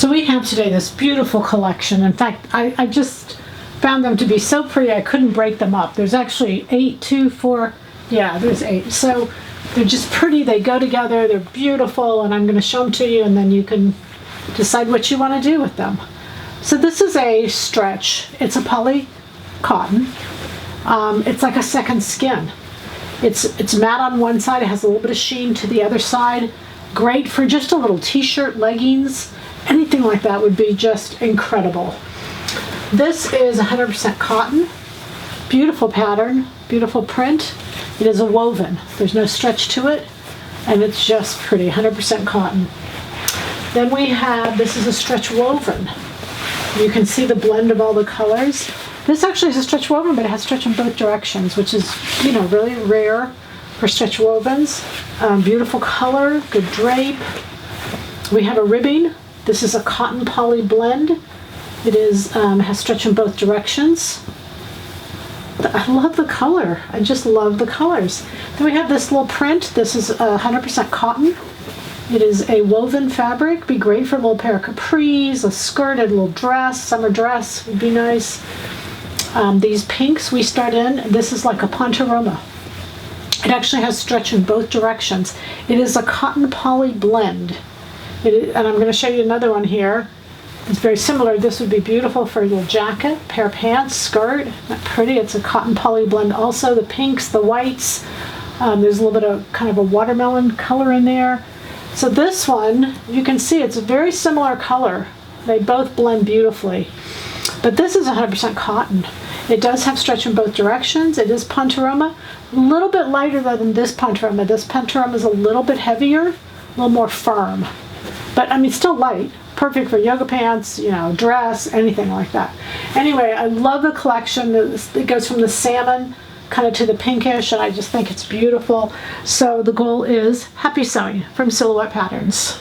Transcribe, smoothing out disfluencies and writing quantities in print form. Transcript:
So we have today this beautiful collection. In fact, I just found them to be so pretty I couldn't break them up. There's actually 8, 2, 4, yeah, there's 8. So they're just pretty, they go together, they're beautiful, and I'm going to show them to you and then you can decide what you want to do with them. So this is a stretch. It's a poly cotton. It's like a second skin. It's matte on one side, it has a little bit of sheen to the other side. Great for just a little t-shirt, leggings, anything like that would be just incredible. This is 100% cotton. Beautiful pattern, beautiful print. It is a woven. There's no stretch to it, and it's just pretty, 100% cotton. Then we have, this is a stretch woven. You can see the blend of all the colors. This actually is a stretch woven, but it has stretch in both directions, which is, you know, really rare for stretch wovens. Beautiful color, good drape. We have a ribbing. This is a cotton poly blend. It is has stretch in both directions. I love the color. I just love the colors. Then we have this little print. This is 100% cotton. It is a woven fabric. Be great for a little pair of capris, a skirted little dress, summer dress would be nice. These pinks we start in. This is like a pontoroma. It actually has stretch in both directions. It is a cotton poly blend. And I'm going to show you another one here. It's very similar. This would be beautiful for a little jacket, pair of pants, skirt. Isn't that pretty? It's a cotton poly blend also. The pinks, the whites. There's a little bit of kind of a watermelon color in there. So this one, you can see it's a very similar color. They both blend beautifully. But this is 100% cotton. It does have stretch in both directions. It is pontoroma. A little bit lighter than this pontoroma. This pontoroma is a little bit heavier, a little more firm. But I mean, still light. Perfect for yoga pants, you know, dress, anything like that. Anyway, I love the collection. It goes from the salmon kind of to the pinkish, and I just think it's beautiful. So the goal is happy sewing from Silhouette Patterns.